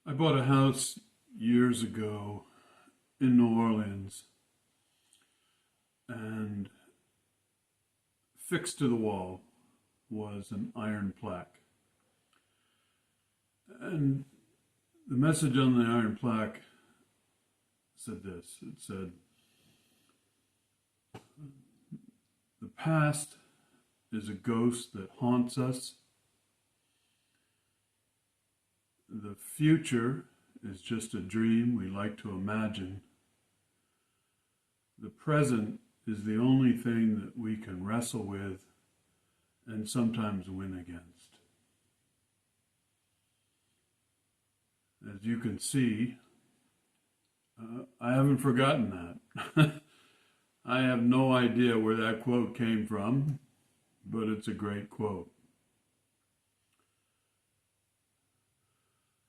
I bought a house years ago in New Orleans, and fixed to the wall was an iron plaque. And the message on the iron plaque said this. It said, "The past is a ghost that haunts us. The future is just a dream we like to imagine. The present is the only thing that we can wrestle with and sometimes win against." As you can see, I haven't forgotten that. I have no idea where that quote came from, but it's a great quote.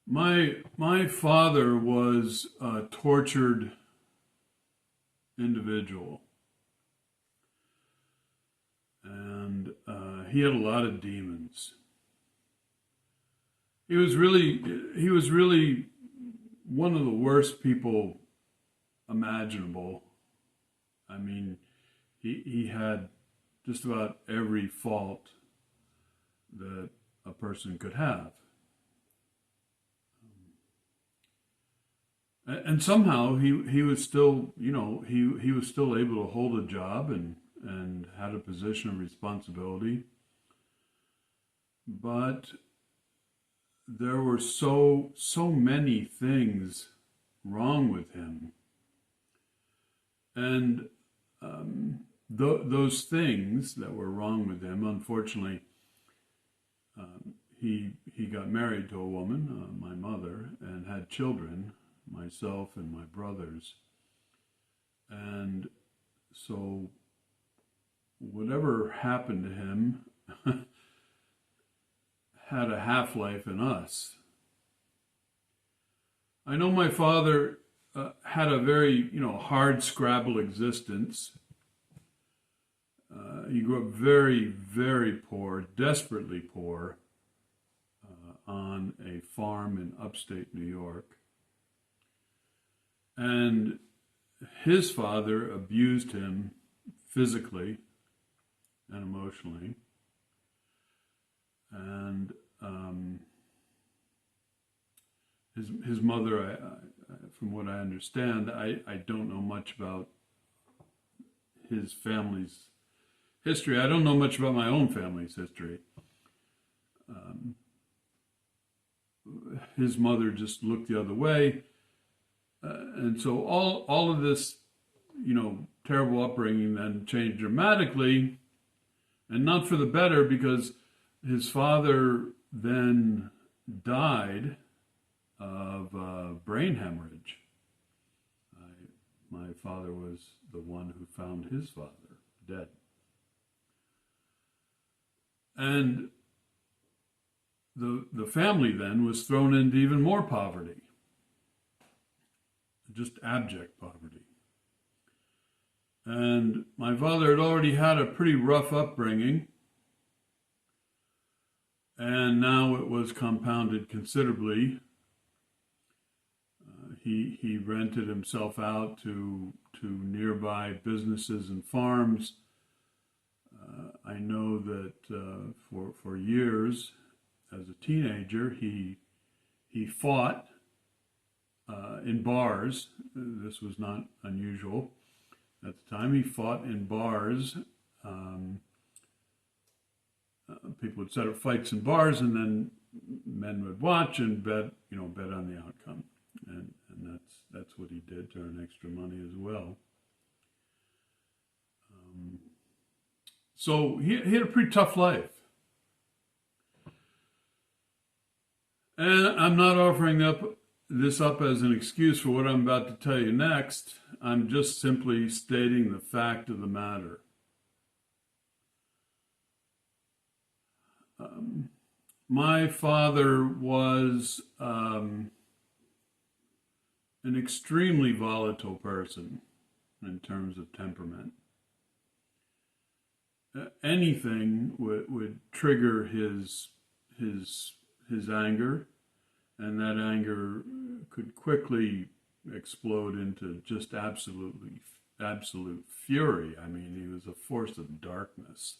My father was a tortured individual, and he had a lot of demons. He was really one of the worst people imaginable. I mean, he had just about every fault that a person could have. And somehow he was still, he was still able to hold a job and had a position of responsibility. But there were so many things wrong with him. And those things that were wrong with him, unfortunately, he got married to a woman, my mother, and had children, myself and my brothers. And so whatever happened to him had a half-life in us. I know my father had a very, hard scrabble existence. He grew up very, very poor, desperately poor, on a farm in upstate New York. And his father abused him physically and emotionally. And his mother, from what I understand, I don't know much about his family's history. I don't know much about my own family's history. His mother just looked the other way. And so all of this, terrible upbringing then changed dramatically, and not for the better, because his father then died of brain hemorrhage. My father was the one who found his father dead. And the family then was thrown into even more poverty, just abject poverty. And my father had already had a pretty rough upbringing, and now it was compounded considerably. He rented himself out to nearby businesses and farms. I know that for years, as a teenager, he fought in bars. This was not unusual at the time. He fought in bars. People would set up fights in bars, and then men would watch and bet on the outcome. And that's what he did to earn extra money as well. So he had a pretty tough life. And I'm not offering this up as an excuse for what I'm about to tell you next. I'm just simply stating the fact of the matter. My father was an extremely volatile person in terms of temperament. Anything would trigger his anger, and that anger could quickly explode into just absolute fury. I mean, he was a force of darkness.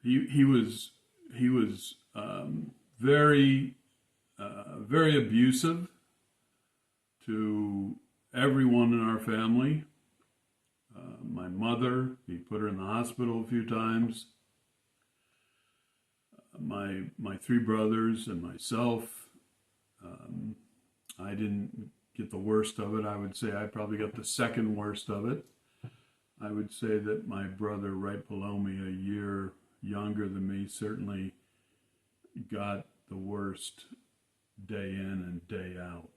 He was very very abusive to everyone in our family. My mother, he put her in the hospital a few times. My three brothers and myself. I didn't get the worst of it. I would say I probably got the second worst of it. I would say that my brother right below me, a year younger than me, certainly got the worst day in and day out.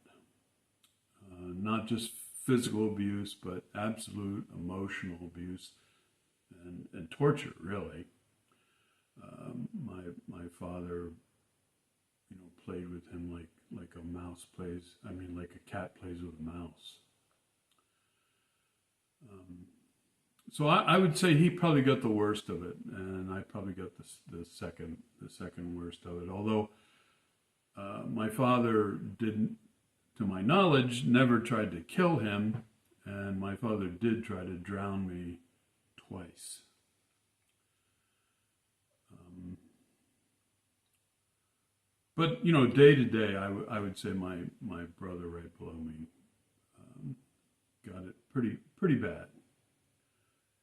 Not just physical abuse, but absolute emotional abuse and torture, really. My father, played with him like a mouse plays. I mean, like a cat plays with a mouse. So I would say he probably got the worst of it, and I probably got the second worst of it. Although my father didn't, to my knowledge, never tried to kill him, and my father did try to drown me twice. But day to day, I would say my brother right below me got it pretty bad.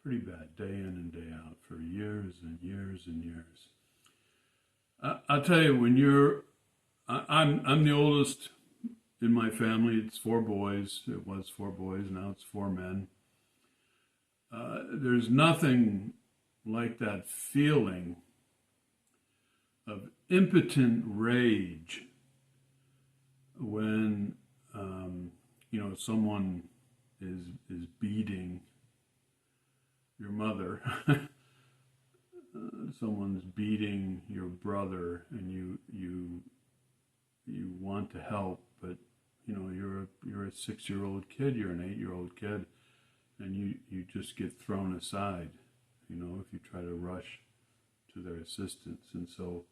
Pretty bad, day in and day out for years and years and years. I'll tell you, I'm the oldest in my family. It's 4 boys. It was 4 boys. Now it's 4 men. There's nothing like that feeling of impotent rage when someone is beating your mother. Someone's beating your brother, and you want to help, but you're a 6-year-old kid, you're an 8-year-old kid, and you just get thrown aside, if you try to rush to their assistance. And so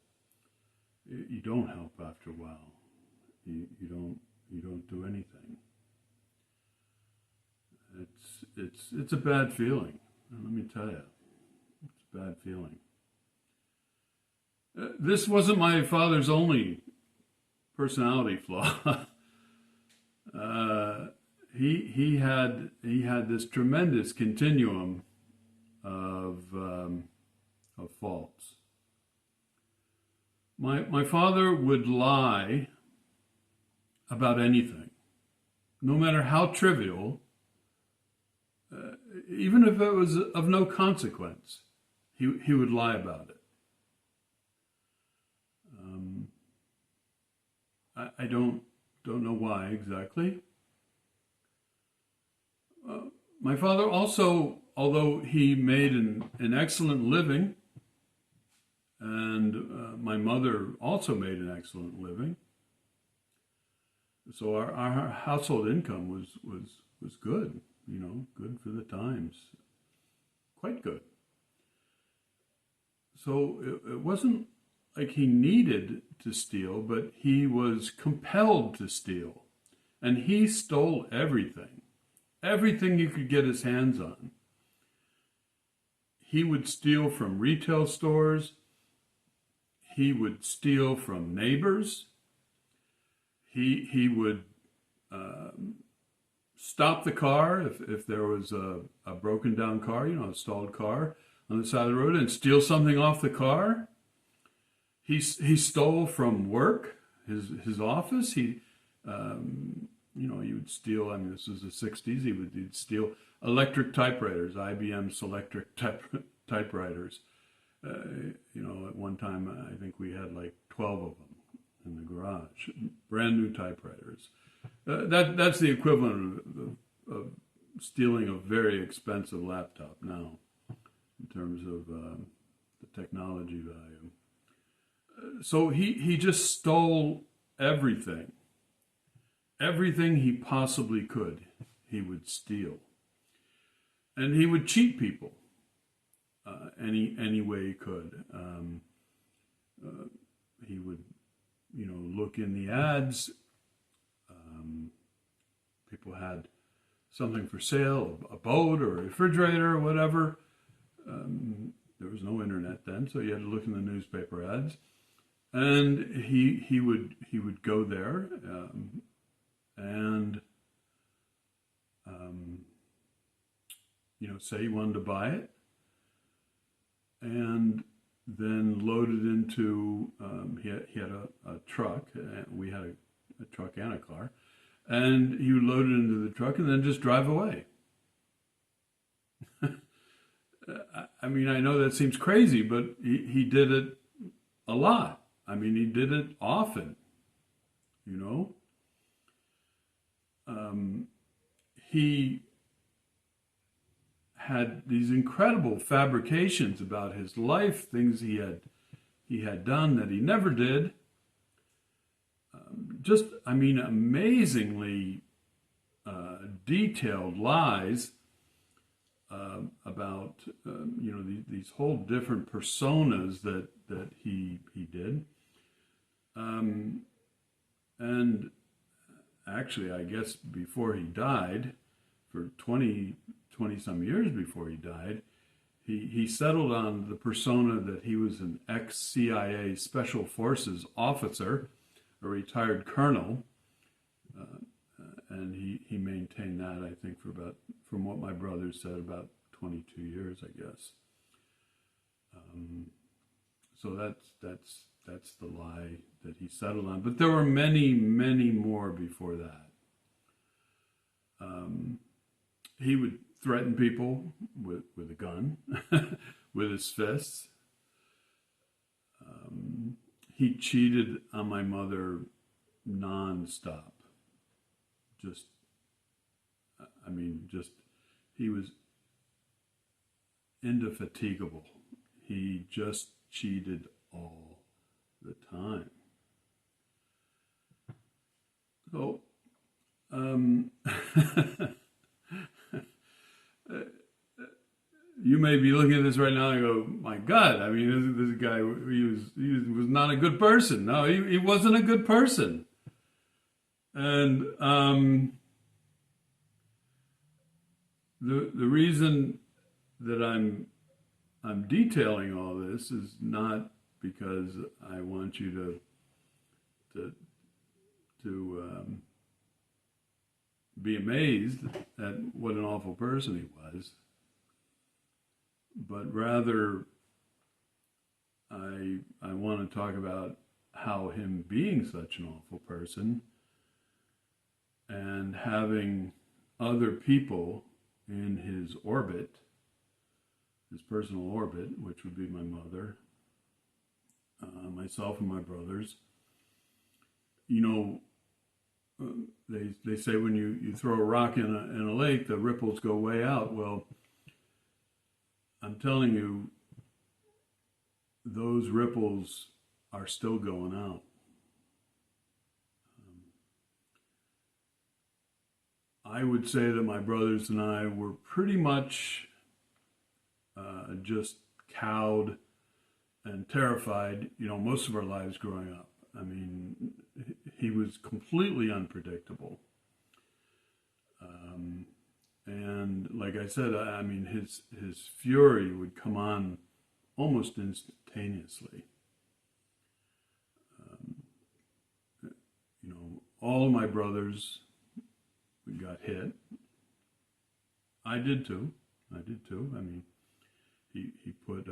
you don't help after a while. You don't do anything. It's a bad feeling. Let me tell you, it's a bad feeling. This wasn't my father's only personality flaw. He had this tremendous continuum of faults. My father would lie about anything, no matter how trivial. Even if it was of no consequence, he would lie about it. I don't know why exactly. My father also, although he made an excellent living, and my mother also made an excellent living, so our household income was good. Good for the times. Quite good. So it wasn't like he needed to steal, but he was compelled to steal. And he stole everything. Everything he could get his hands on. He would steal from retail stores. He would steal from neighbors. He would stop the car if there was a broken down car, a stalled car on the side of the road, and steal something off the car. He stole from work, his office. He would steal. I mean, this was the '60s. He'd steal electric typewriters, IBM Selectric typewriters. At one time I think we had like 12 of them in the garage, brand new typewriters. That's the equivalent of stealing a very expensive laptop now, in terms of the technology value. So he just stole everything. Everything he possibly could, he would steal. And he would cheat people any way he could. he would, look in the ads. People had something for sale, a boat or a refrigerator or whatever. There was no internet then, so you had to look in the newspaper ads. And he would go there and say he wanted to buy it, and then load it into he had a truck. We had a truck and a car, and he would load it into the truck and then just drive away. I mean, I know that seems crazy, but he did it a lot. I mean, he did it often, He had these incredible fabrications about his life, things he had done that he never did. Amazingly detailed lies about these whole different personas that he did. And actually, I guess before he died, for 20 some years before he died, he settled on the persona that he was an ex-CIA Special Forces officer, a retired colonel, and he maintained that, I think, for about, from what my brother said, about 22 years, I guess. So that's the lie that he settled on. But there were many, many more before that. He would threaten people with a gun, with his fists. He cheated on my mother nonstop. He was indefatigable. He just cheated all the time. So, you may be looking at this right now and go, my God, I mean, this guy, he was not a good person. No, he wasn't a good person. And the reason that I'm detailing all this is not because I want you to be amazed at what an awful person he was, but rather I want to talk about how him being such an awful person and having other people in his orbit, his personal orbit, which would be my mother, myself and my brothers. They say when you throw a rock in a lake, the ripples go way out. Well, I'm telling you, those ripples are still going out. I would say that my brothers and I were pretty much just cowed and terrified, most of our lives growing up. I mean, he was completely unpredictable. And like I said, I mean, his fury would come on almost instantaneously. All of my brothers got hit. I did too. I mean, he put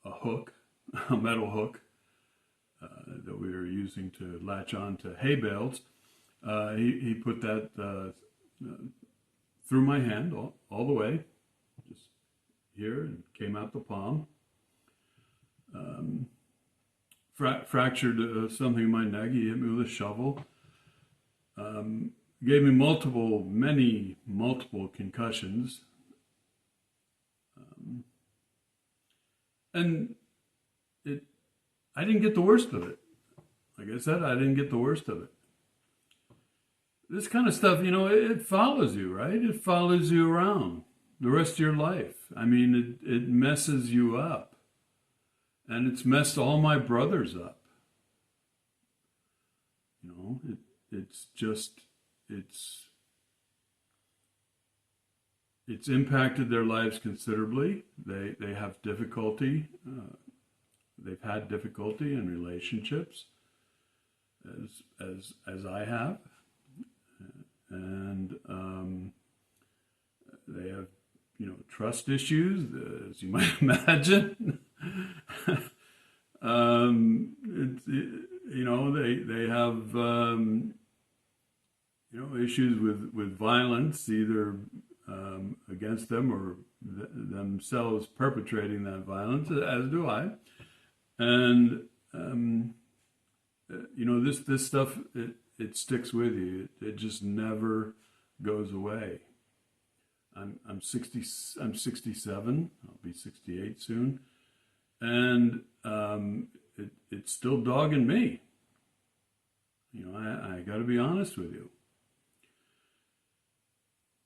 a hook, a metal hook, that we were using to latch on to hay bales. He put that through my hand all the way, just here, and came out the palm. Fractured something in my neck. He hit me with a shovel. Gave me multiple concussions. And I didn't get the worst of it. Like I said, I didn't get the worst of it. This kind of stuff, it follows you, right? It follows you around the rest of your life. I mean, it messes you up. And it's messed all my brothers up. You know, it's just, it's impacted their lives considerably. They have difficulty. They've had difficulty in relationships, as I have, and they have, you know, trust issues, as you might imagine. You know, they have you know, issues with violence, either against them or themselves perpetrating that violence, as do I. And you know, this stuff, it sticks with you. It just never goes away. I'm 67. I'll be 68 soon, and it's still dogging me. You know, I got to be honest with you.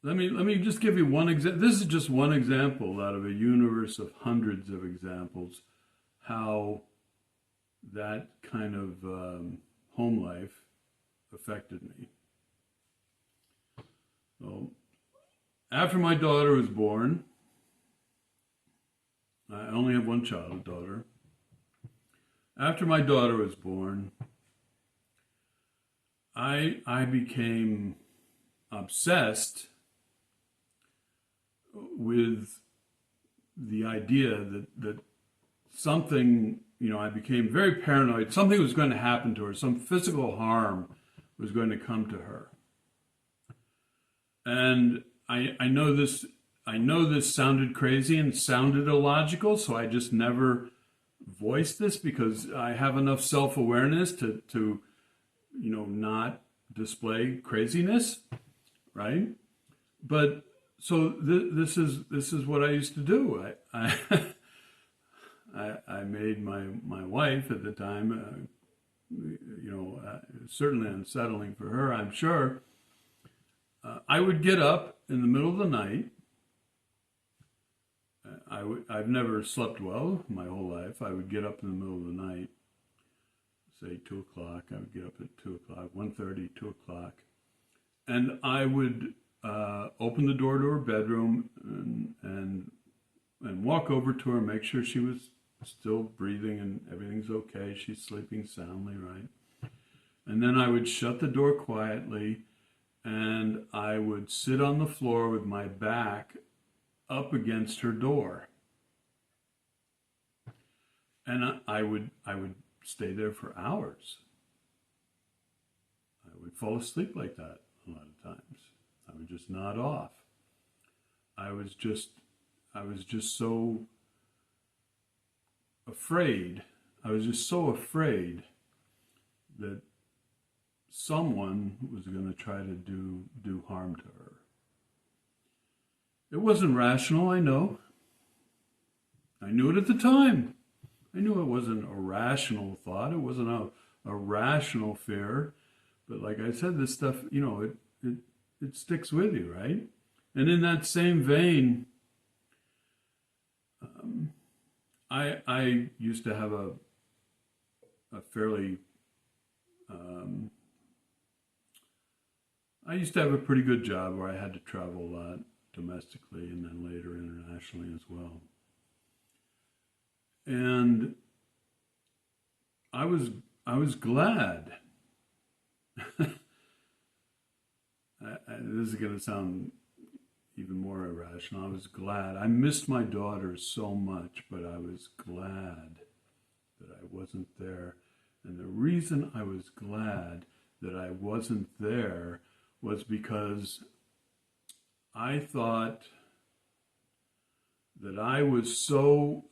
Let me just give you one example. This is just one example out of a universe of hundreds of examples how that kind of home life affected me. So, after my daughter was born, I only have one child, a daughter. After my daughter was born, I became obsessed with the idea that something, you know, I became very paranoid. Something was going to happen to her. Some physical harm was going to come to her. And I know this sounded crazy and sounded illogical, so I just never voiced this because I have enough self-awareness to you know, not display craziness, right? But so this is what I used to do. I made my wife at the time, you know, certainly unsettling for her, I'm sure. I would get up in the middle of the night. I've never slept well my whole life. I would get up in the middle of the night, say 2 o'clock. I would get up at 2 o'clock, 1:30, 2 o'clock. And I would open the door to her bedroom and walk over to her, make sure she was still breathing and everything's okay. She's sleeping soundly, right? And then I would shut the door quietly and I would sit on the floor with my back up against her door. And I would stay there for hours. I would fall asleep like that a lot of times. I would just nod off. I was just so afraid. I was just so afraid that someone was going to try to do harm to her. It wasn't rational, I know. I knew it at the time. I knew it wasn't a rational thought. It wasn't a rational fear. But like I said, this stuff, you know, it sticks with you, right? And in that same vein, I used to have a fairly, I used to have a pretty good job where I had to travel a lot domestically and then later internationally as well. And I was glad. This is going to sound even more irrational. I was glad. I missed my daughter so much, but I was glad that I wasn't there. And the reason I was glad that I wasn't there was because I thought that I was so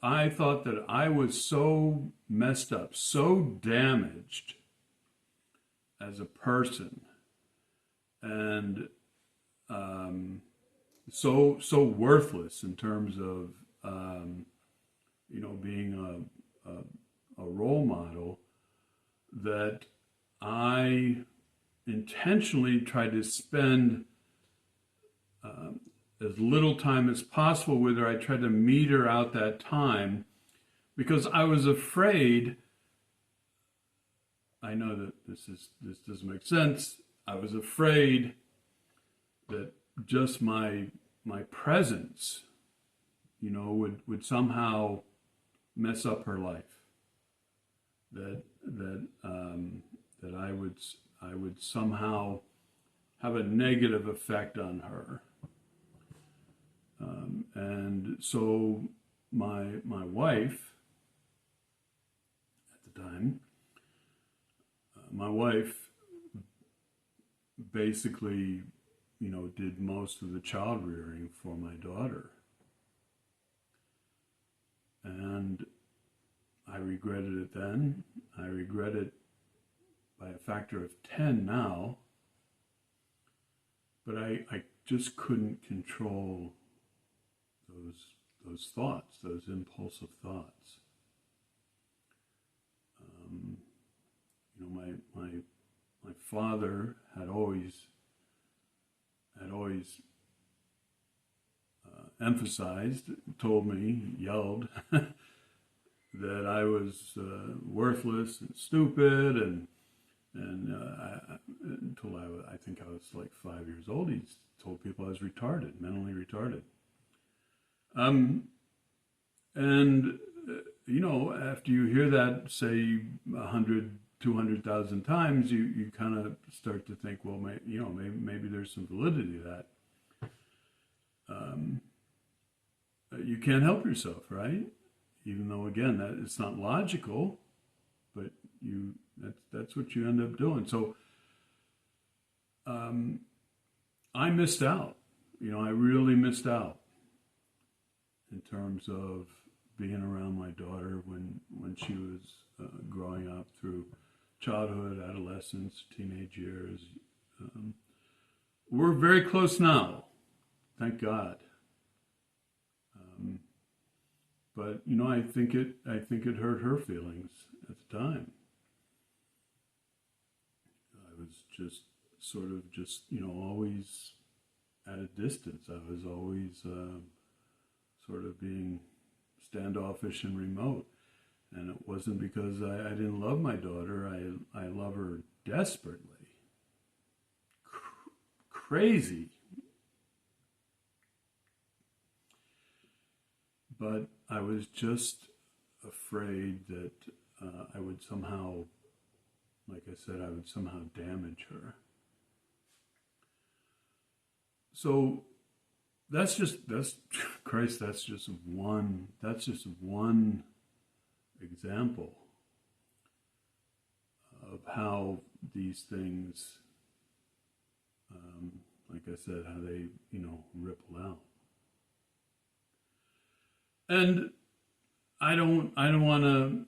messed up, so damaged as a person, and so worthless in terms of you know, being a role model, that I intentionally tried to spend as little time as possible with her. I tried to meter out that time because I was afraid. I know that this doesn't make sense. I was afraid that just my presence, would somehow mess up her life. That I would somehow have a negative effect on her. And so my wife at the time, my wife basically, did most of the child rearing for my daughter. And I regretted it then. I regret it by a factor of 10 now. But I just couldn't control those thoughts, those impulsive thoughts. My father had always emphasized, told me, yelled that I was worthless and stupid, and until I think I was like 5 years old, he told people I was retarded, mentally retarded. After you hear that, say 100, 200,000 times, you kind of start to think, well, maybe there's some validity to that. You can't help yourself, right? Even though, again, that it's not logical, but that's what you end up doing. So I missed out. I really missed out in terms of being around my daughter when she was growing up through childhood, adolescence, teenage years. We're very close now, thank God. But I think it hurt her feelings at the time. I was just sort of always at a distance. I was always sort of being standoffish and remote. And it wasn't because I didn't love my daughter. I love her desperately. Crazy. But I was just afraid that I would somehow, like I said, I would somehow damage her. So that's just one example of how these things, like I said, how they, ripple out. And I don't want to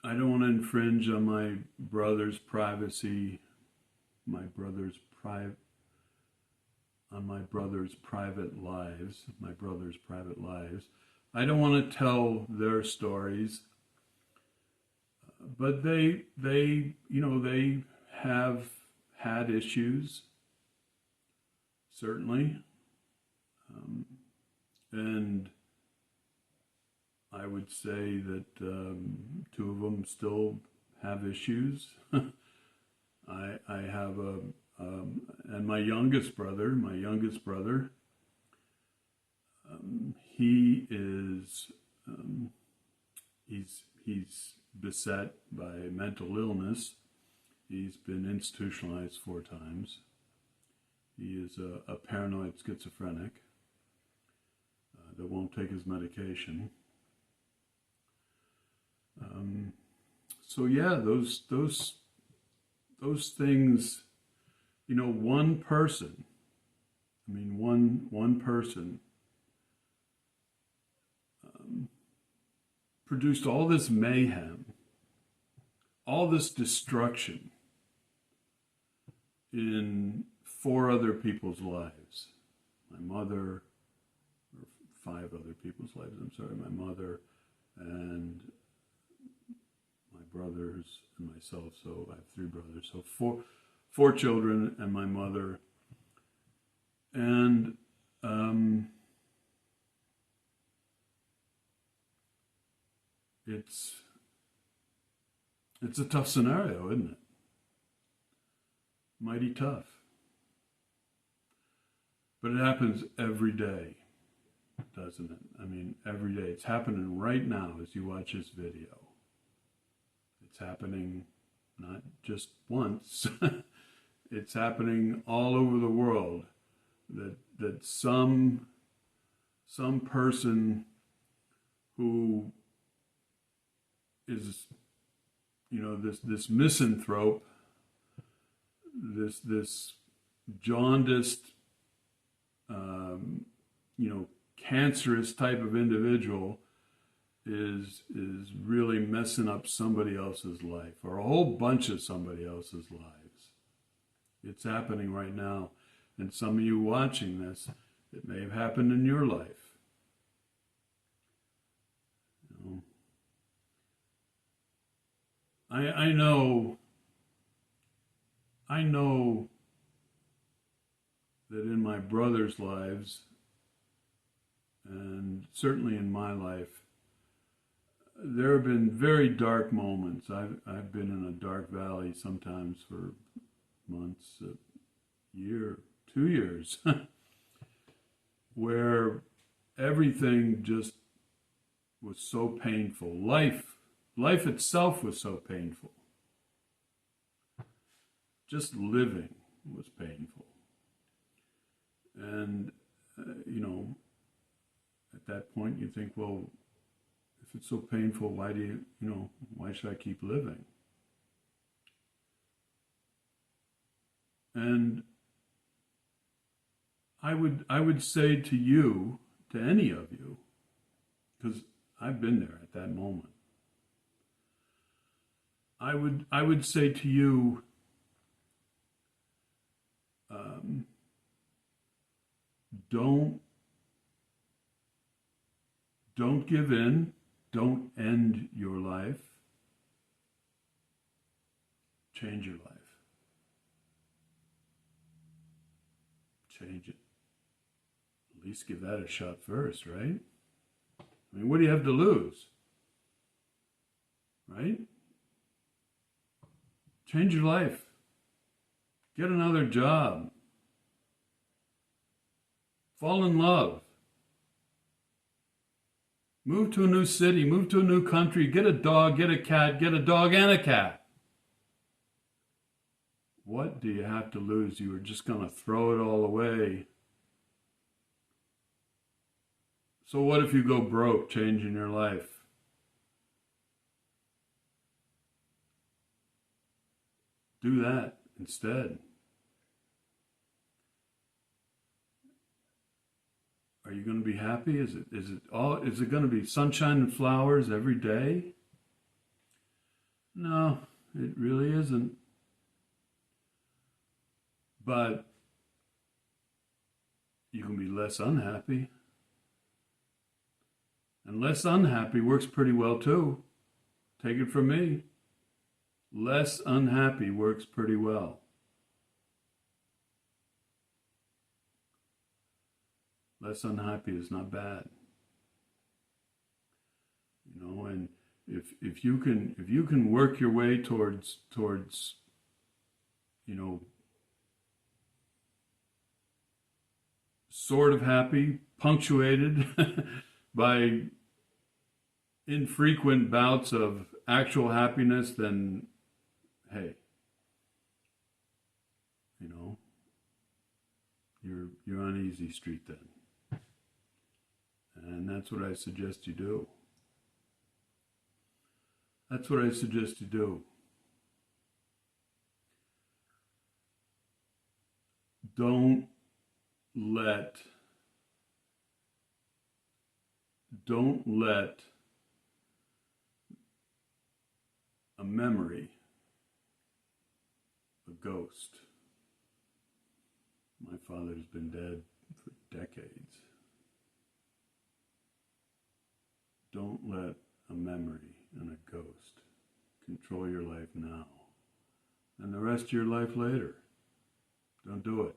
infringe on my brother's privacy, my brother's private lives. I don't want to tell their stories, but they have had issues, certainly, and I would say that two of them still have issues. I have and my youngest brother, he is, he's beset by mental illness. He's been institutionalized 4 times. He is a paranoid schizophrenic that won't take his medication. So yeah, those things, one person produced all this mayhem, all this destruction in 4 other people's lives. My mother, or 5 other people's lives, my mother and my brothers and myself, so I have 3 brothers, so 4 children and my mother. And it's a tough scenario, isn't it? Mighty tough. But it happens every day, doesn't it? I mean, every day. It's happening right now as you watch this video. It's happening not just once. It's happening all over the world. That some person who is, this misanthrope, this jaundiced, cancerous type of individual is really messing up somebody else's life, or a whole bunch of somebody else's lives. It's happening right now. And some of you watching this, it may have happened in your life. I know that in my brother's lives, and certainly in my life, there have been very dark moments. I've been in a dark valley sometimes for months, a year, 2 years, where everything just was so painful. Life itself was so painful. Just living was painful. And, at that point you think, well, if it's so painful, why should I keep living? And I would say to you, to any of you, because I've been there at that moment, I would say to you, don't give in. Don't end your life. Change your life. Change it. At least give that a shot first, right? I mean, what do you have to lose? Right? Change your life. Get another job. Fall in love. Move to a new city, move to a new country, get a dog, get a cat, get a dog and a cat. What do you have to lose? You were just going to throw it all away. So what if you go broke changing your life? Do that instead. Are you going to be happy? Is it going to be sunshine and flowers every day? No, it really isn't. But you can be less unhappy. And less unhappy works pretty well too. Take it from me. Less unhappy works pretty well. Less unhappy is not bad. And if you can work your way towards sort of happy, punctuated by infrequent bouts of actual happiness, then hey, you're on easy street then. And that's what I suggest you do. That's what I suggest you do. Don't let a memory, a ghost. My father's been dead for decades. Don't let a memory and a ghost control your life now and the rest of your life later. Don't do it.